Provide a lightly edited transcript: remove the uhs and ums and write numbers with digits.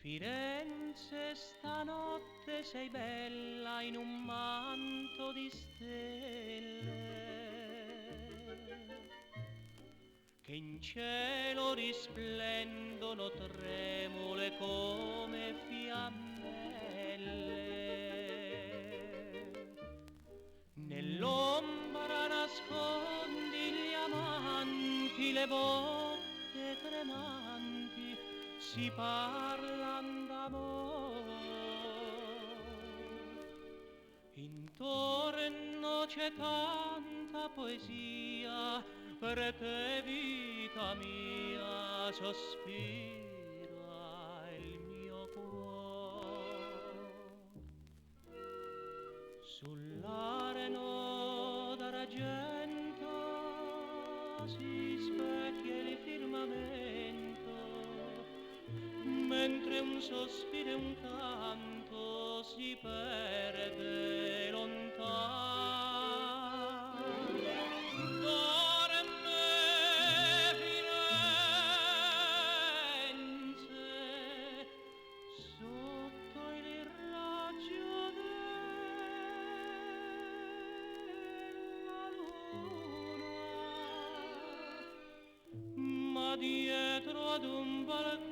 Firenze, stanotte sei bella in un manto di stelle che in cielo risplendono tremule come fiammelle. Nell'ombra nascondi gli amanti, le bocche tremanti, si parlan d'amor. Intorno c'è tanta poesia, per te vita mia sospira il mio cuore. Sull'areno d'argento si specchia il firmamento, mentre un sospiro e un canto si perde lontano. Dorme Firenze sotto il raggio della luna, ma dietro ad un balcone